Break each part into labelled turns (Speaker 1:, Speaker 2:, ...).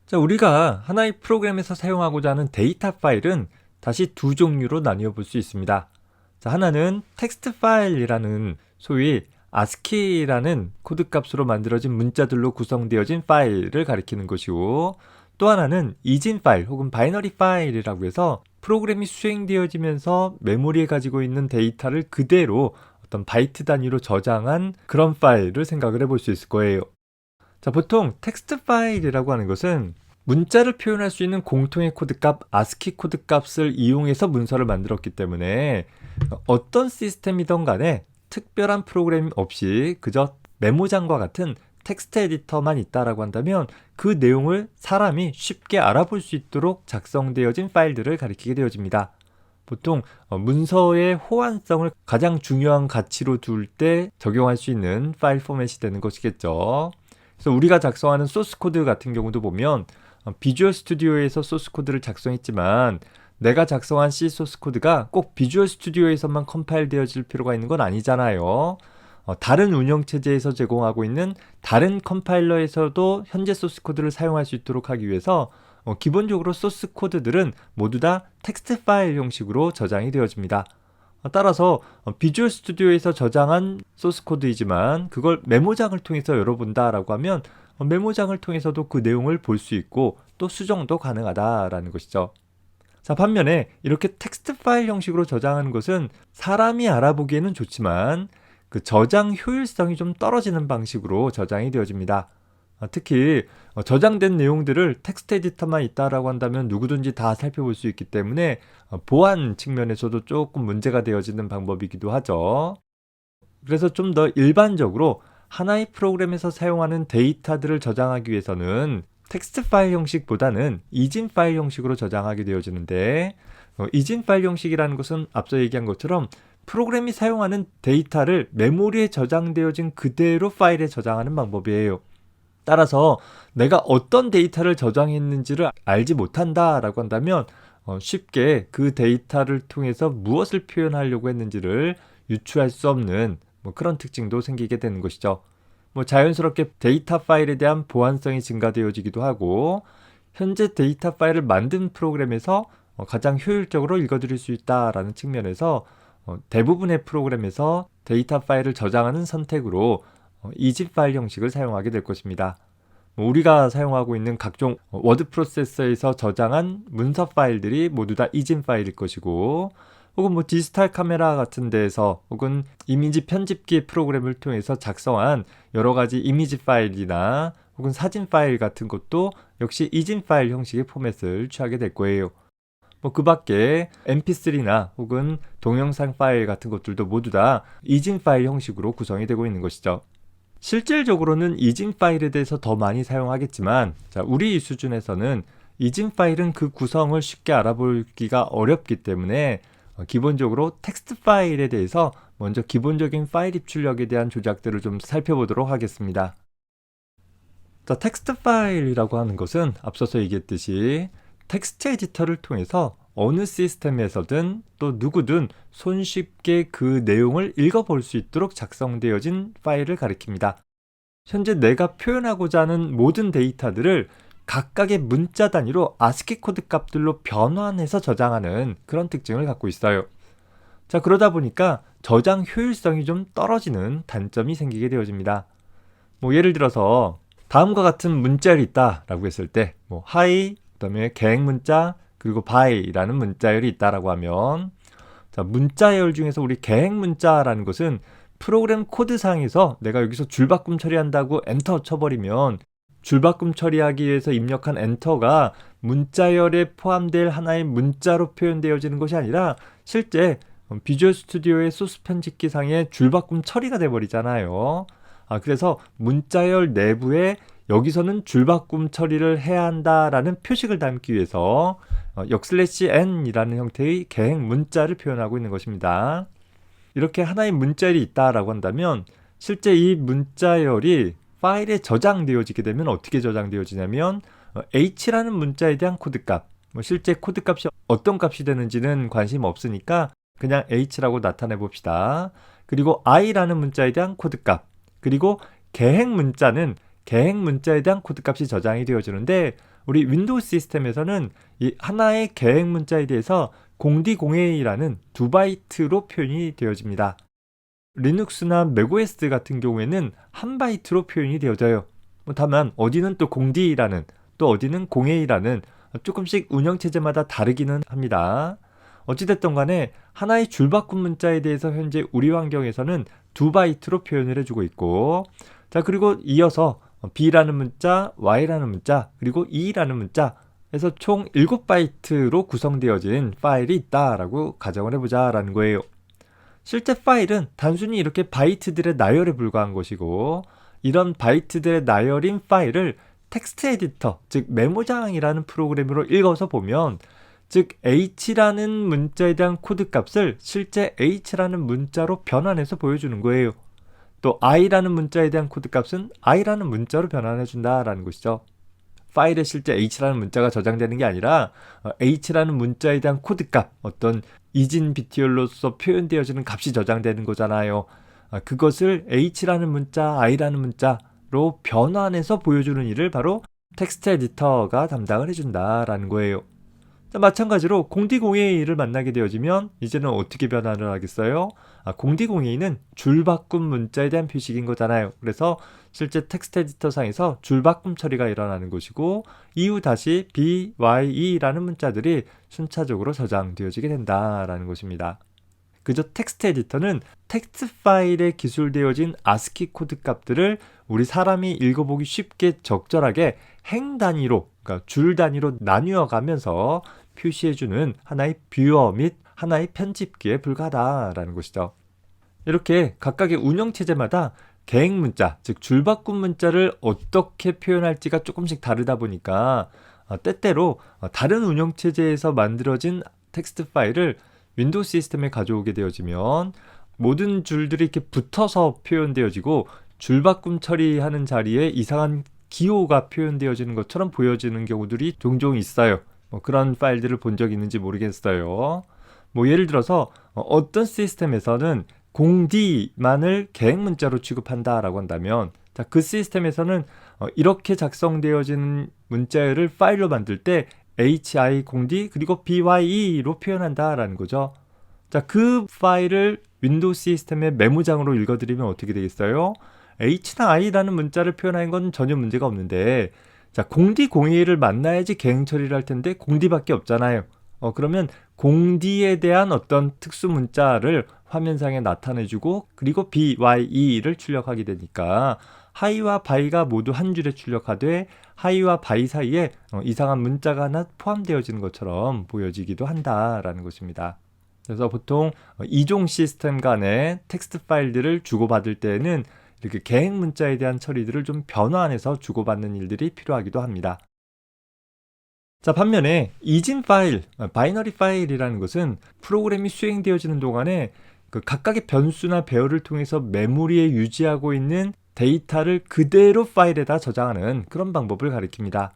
Speaker 1: 자, 우리가 하나의 프로그램에서 사용하고자 하는 데이터 파일은 다시 두 종류로 나뉘어 볼 수 있습니다. 자, 하나는 텍스트 파일이라는 소위 ASCII라는 코드 값으로 만들어진 문자들로 구성되어진 파일을 가리키는 것이고, 또 하나는 이진 파일 혹은 바이너리 파일이라고 해서 프로그램이 수행되어지면서 메모리에 가지고 있는 데이터를 그대로 어떤 바이트 단위로 저장한 그런 파일을 생각을 해볼 수 있을 거예요. 자, 보통 텍스트 파일이라고 하는 것은 문자를 표현할 수 있는 공통의 코드값, ASCII 코드값을 이용해서 문서를 만들었기 때문에 어떤 시스템이든 간에 특별한 프로그램 없이 그저 메모장과 같은 텍스트 에디터만 있다라고 한다면 그 내용을 사람이 쉽게 알아볼 수 있도록 작성되어진 파일들을 가리키게 되어집니다. 보통 문서의 호환성을 가장 중요한 가치로 둘 때 적용할 수 있는 파일 포맷이 되는 것이겠죠. 그래서 우리가 작성하는 소스 코드 같은 경우도 보면 비주얼 스튜디오에서 소스 코드를 작성했지만 내가 작성한 C 소스 코드가 꼭 비주얼 스튜디오에서만 컴파일 되어질 필요가 있는 건 아니잖아요. 다른 운영체제에서 제공하고 있는 다른 컴파일러에서도 현재 소스 코드를 사용할 수 있도록 하기 위해서 기본적으로 소스 코드들은 모두 다 텍스트 파일 형식으로 저장이 되어집니다. 따라서 비주얼 스튜디오에서 저장한 소스 코드이지만 그걸 메모장을 통해서 열어본다라고 하면 메모장을 통해서도 그 내용을 볼 수 있고 또 수정도 가능하다라는 것이죠. 자, 반면에 이렇게 텍스트 파일 형식으로 저장하는 것은 사람이 알아보기에는 좋지만 그 저장 효율성이 좀 떨어지는 방식으로 저장이 되어집니다. 특히 저장된 내용들을 텍스트 에디터만 있다라고 한다면 누구든지 다 살펴볼 수 있기 때문에 보안 측면에서도 조금 문제가 되어지는 방법이기도 하죠. 그래서 좀 더 일반적으로 하나의 프로그램에서 사용하는 데이터들을 저장하기 위해서는 텍스트 파일 형식보다는 이진 파일 형식으로 저장하게 되어지는데, 이진 파일 형식이라는 것은 앞서 얘기한 것처럼 프로그램이 사용하는 데이터를 메모리에 저장되어진 그대로 파일에 저장하는 방법이에요. 따라서 내가 어떤 데이터를 저장했는지를 알지 못한다라고 한다면 쉽게 그 데이터를 통해서 무엇을 표현하려고 했는지를 유추할 수 없는 그런 특징도 생기게 되는 것이죠. 자연스럽게 데이터 파일에 대한 보안성이 증가되어지기도 하고 현재 데이터 파일을 만든 프로그램에서 가장 효율적으로 읽어드릴 수 있다라는 측면에서 대부분의 프로그램에서 데이터 파일을 저장하는 선택으로 이집 파일 형식을 사용하게 될 것입니다. 우리가 사용하고 있는 각종 워드 프로세서에서 저장한 문서 파일들이 모두 다 이진 파일일 것이고, 혹은 디지털 카메라 같은 데에서 혹은 이미지 편집기 프로그램을 통해서 작성한 여러 가지 이미지 파일이나 혹은 사진 파일 같은 것도 역시 이진 파일 형식의 포맷을 취하게 될 거예요. 그 밖에 mp3나 혹은 동영상 파일 같은 것들도 모두 다 이진 파일 형식으로 구성이 되고 있는 것이죠. 실질적으로는 이진 파일에 대해서 더 많이 사용하겠지만, 자, 우리 수준에서는 이진 파일은 그 구성을 쉽게 알아보기가 어렵기 때문에 기본적으로 텍스트 파일에 대해서 먼저 기본적인 파일 입출력에 대한 조작들을 좀 살펴보도록 하겠습니다. 자, 텍스트 파일이라고 하는 것은 앞서서 얘기했듯이 텍스트 에디터를 통해서 어느 시스템에서든 또 누구든 손쉽게 그 내용을 읽어볼 수 있도록 작성되어진 파일을 가리킵니다. 현재 내가 표현하고자 하는 모든 데이터들을 각각의 문자 단위로 ASCII 코드 값들로 변환해서 저장하는 그런 특징을 갖고 있어요. 자, 그러다 보니까 저장 효율성이 좀 떨어지는 단점이 생기게 되어집니다. 예를 들어서 다음과 같은 문자열이 있다라고 했을 때 hi, 그다음에 계획 문자, 그리고 by라는 문자열이 있다라고 하면, 자, 문자열 중에서 우리 계획 문자라는 것은 프로그램 코드상에서 내가 여기서 줄바꿈 처리한다고 엔터 쳐버리면 줄바꿈 처리하기 위해서 입력한 엔터가 문자열에 포함될 하나의 문자로 표현되어지는 것이 아니라 실제 비주얼 스튜디오의 소스 편집기상의 줄바꿈 처리가 돼버리잖아요. 그래서 문자열 내부에 여기서는 줄바꿈 처리를 해야 한다라는 표식을 담기 위해서 \n 이라는 형태의 계획 문자를 표현하고 있는 것입니다. 이렇게 하나의 문자열이 있다라고 한다면 실제 이 문자열이 파일에 저장되어지게 되면 어떻게 저장되어지냐면 h라는 문자에 대한 코드값, 실제 코드값이 어떤 값이 되는지는 관심 없으니까 그냥 h라고 나타내 봅시다. 그리고 i라는 문자에 대한 코드값, 그리고 계획 문자는 계획 문자에 대한 코드값이 저장이 되어지는데 우리 윈도우 시스템에서는 이 하나의 계획 문자에 대해서 공디공해이라는 2바이트로 표현이 되어집니다. 리눅스나 맥OS 같은 경우에는 1바이트로 표현이 되어져요. 다만 어디는 또 공디라는 또 어디는 공해이라는 조금씩 운영체제마다 다르기는 합니다. 어찌됐든 간에 하나의 줄바꿈 문자에 대해서 현재 우리 환경에서는 2바이트로 표현을 해주고 있고, 자, 그리고 이어서 B라는 문자, Y라는 문자, 그리고 E라는 문자에서 총 7바이트로 구성되어진 파일이 있다라고 가정을 해보자 라는 거예요. 실제 파일은 단순히 이렇게 바이트들의 나열에 불과한 것이고, 이런 바이트들의 나열인 파일을 텍스트 에디터, 즉 메모장이라는 프로그램으로 읽어서 보면, 즉 h라는 문자에 대한 코드 값을 실제 h라는 문자로 변환해서 보여주는 거예요. 또 i라는 문자에 대한 코드 값은 i라는 문자로 변환해 준다라는 것이죠. 파일에 실제 h라는 문자가 저장되는 게 아니라 h라는 문자에 대한 코드 값, 어떤 이진 비트열로서 표현되어지는 값이 저장되는 거잖아요. 그것을 h라는 문자, i라는 문자로 변환해서 보여주는 일을 바로 텍스트 에디터가 담당을 해준다라는 거예요. 자, 마찬가지로 공디공해이를 만나게 되어지면 이제는 어떻게 변환을 하겠어요? 공디공해이는 줄바꿈 문자에 대한 표식인 거잖아요. 그래서 실제 텍스트 에디터 상에서 줄바꿈 처리가 일어나는 것이고, 이후 다시 B, Y, E라는 문자들이 순차적으로 저장되어지게 된다라는 것입니다. 그저 텍스트 에디터는 텍스트 파일에 기술되어진 ASCII 코드 값들을 우리 사람이 읽어보기 쉽게 적절하게 행 단위로, 그러니까 줄 단위로 나뉘어 가면서 표시해주는 하나의 뷰어 및 하나의 편집기에 불과하다라는 것이죠. 이렇게 각각의 운영체제마다 계획 문자, 즉 줄바꿈 문자를 어떻게 표현할지가 조금씩 다르다 보니까 때때로 다른 운영체제에서 만들어진 텍스트 파일을 윈도우 시스템에 가져오게 되어지면 모든 줄들이 이렇게 붙어서 표현되어지고 줄바꿈 처리하는 자리에 이상한 기호가 표현되어지는 것처럼 보여지는 경우들이 종종 있어요. 그런 파일들을 본 적이 있는지 모르겠어요. 예를 들어서 어떤 시스템에서는 공디만을 계획 문자로 취급한다라고 한다면, 자, 그 시스템에서는 이렇게 작성되어지는 문자를 파일로 만들 때 hi 공디 그리고 bye로 표현한다라는 거죠. 자, 그 파일을 윈도우 시스템의 메모장으로 읽어드리면 어떻게 되겠어요? h나 i라는 문자를 표현하는 건 전혀 문제가 없는데, 자, 공디 공해를 만나야지 계행 처리를 할 텐데 공디밖에 없잖아요. 그러면 공디에 대한 어떤 특수 문자를 화면상에 나타내주고 그리고 bye를 출력하게 되니까 하이와 바이가 모두 한 줄에 출력하되 하이와 바이 사이에 이상한 문자가 하나 포함되어지는 것처럼 보여지기도 한다라는 것입니다. 그래서 보통 이종 시스템 간의 텍스트 파일들을 주고받을 때에는 이렇게 계획 문자에 대한 처리들을 좀 변환해서 주고받는 일들이 필요하기도 합니다. 자, 반면에 이진 파일, 바이너리 파일이라는 것은 프로그램이 수행되어지는 동안에 그 각각의 변수나 배열을 통해서 메모리에 유지하고 있는 데이터를 그대로 파일에다 저장하는 그런 방법을 가리킵니다.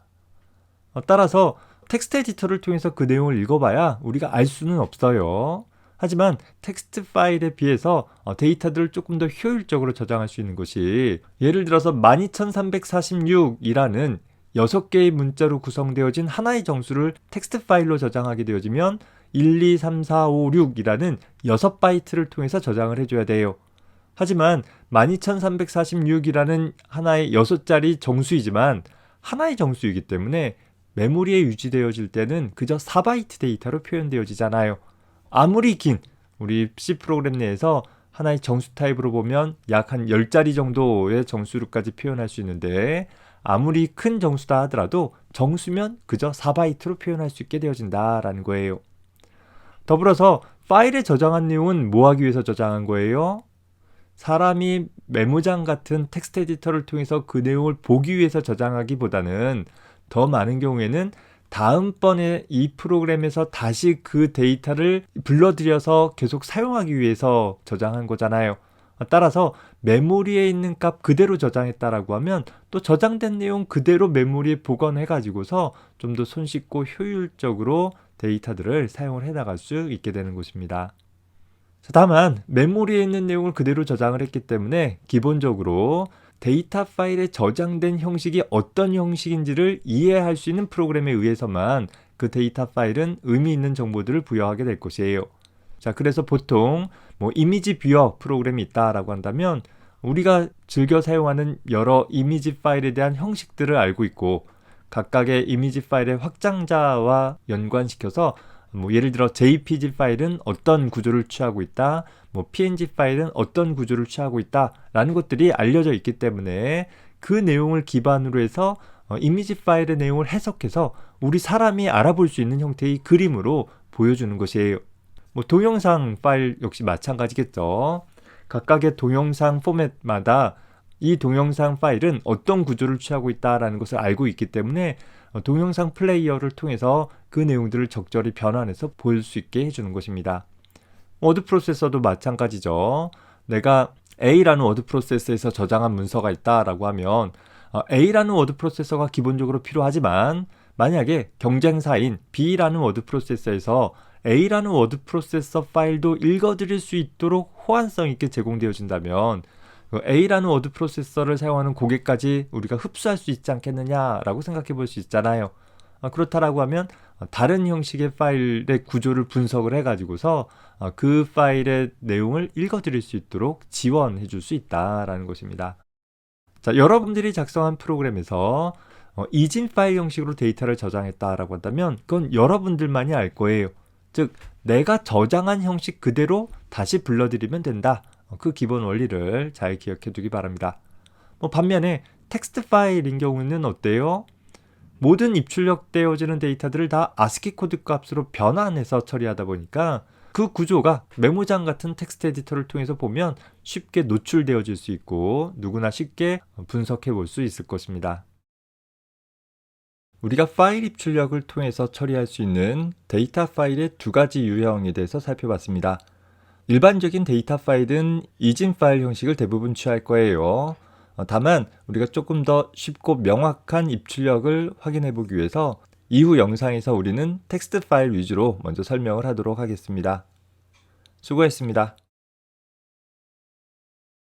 Speaker 1: 따라서 텍스트 에디터를 통해서 그 내용을 읽어봐야 우리가 알 수는 없어요. 하지만 텍스트 파일에 비해서 데이터들을 조금 더 효율적으로 저장할 수 있는 것이, 예를 들어서 12346이라는 6개의 문자로 구성되어진 하나의 정수를 텍스트 파일로 저장하게 되어지면 1, 2, 3, 4, 5, 6이라는 6바이트를 통해서 저장을 해줘야 돼요. 하지만 12346이라는 하나의 6자리 정수이지만 하나의 정수이기 때문에 메모리에 유지되어질 때는 그저 4바이트 데이터로 표현되어지잖아요. 아무리 긴 우리 C 프로그램 내에서 하나의 정수 타입으로 보면 약 한 10자리 정도의 정수로까지 표현할 수 있는데, 아무리 큰 정수다 하더라도 정수면 그저 4바이트로 표현할 수 있게 되어진다라는 거예요. 더불어서 파일에 저장한 내용은 뭐 하기 위해서 저장한 거예요? 사람이 메모장 같은 텍스트 에디터를 통해서 그 내용을 보기 위해서 저장하기보다는 더 많은 경우에는 다음번에 이 프로그램에서 다시 그 데이터를 불러들여서 계속 사용하기 위해서 저장한 거잖아요. 따라서 메모리에 있는 값 그대로 저장했다라고 하면 또 저장된 내용 그대로 메모리에 보관해 가지고서 좀 더 손쉽고 효율적으로 데이터들을 사용을 해 나갈 수 있게 되는 것입니다. 다만 메모리에 있는 내용을 그대로 저장을 했기 때문에 기본적으로 데이터 파일에 저장된 형식이 어떤 형식인지를 이해할 수 있는 프로그램에 의해서만 그 데이터 파일은 의미 있는 정보들을 부여하게 될 것이에요. 자, 그래서 보통 이미지 뷰어 프로그램이 있다라고 한다면 우리가 즐겨 사용하는 여러 이미지 파일에 대한 형식들을 알고 있고 각각의 이미지 파일의 확장자와 연관시켜서 예를 들어 JPG 파일은 어떤 구조를 취하고 있다, PNG 파일은 어떤 구조를 취하고 있다 라는 것들이 알려져 있기 때문에 그 내용을 기반으로 해서 이미지 파일의 내용을 해석해서 우리 사람이 알아볼 수 있는 형태의 그림으로 보여주는 것이에요. 동영상 파일 역시 마찬가지겠죠. 각각의 동영상 포맷마다 이 동영상 파일은 어떤 구조를 취하고 있다라는 것을 알고 있기 때문에 동영상 플레이어를 통해서 그 내용들을 적절히 변환해서 볼 수 있게 해주는 것입니다. 워드 프로세서도 마찬가지죠. 내가 A라는 워드 프로세서에서 저장한 문서가 있다라고 하면 A라는 워드 프로세서가 기본적으로 필요하지만 만약에 경쟁사인 B라는 워드 프로세서에서 A라는 워드 프로세서 파일도 읽어드릴 수 있도록 호환성 있게 제공되어진다면 A라는 워드 프로세서를 사용하는 고객까지 우리가 흡수할 수 있지 않겠느냐라고 생각해 볼 수 있잖아요. 그렇다라고 하면 다른 형식의 파일의 구조를 분석을 해가지고서 그 파일의 내용을 읽어드릴 수 있도록 지원해 줄 수 있다라는 것입니다. 자, 여러분들이 작성한 프로그램에서 이진 파일 형식으로 데이터를 저장했다라고 한다면 그건 여러분들만이 알 거예요. 즉 내가 저장한 형식 그대로 다시 불러드리면 된다. 그 기본 원리를 잘 기억해 두기 바랍니다. 반면에 텍스트 파일인 경우는 어때요? 모든 입출력되어지는 데이터들을 다 ASCII 코드 값으로 변환해서 처리하다 보니까 그 구조가 메모장 같은 텍스트 에디터를 통해서 보면 쉽게 노출되어질 수 있고 누구나 쉽게 분석해 볼 수 있을 것입니다. 우리가 파일 입출력을 통해서 처리할 수 있는 데이터 파일의 두 가지 유형에 대해서 살펴봤습니다. 일반적인 데이터 파일은 이진 파일 형식을 대부분 취할 거예요. 다만 우리가 조금 더 쉽고 명확한 입출력을 확인해 보기 위해서 이후 영상에서 우리는 텍스트 파일 위주로 먼저 설명을 하도록 하겠습니다. 수고했습니다.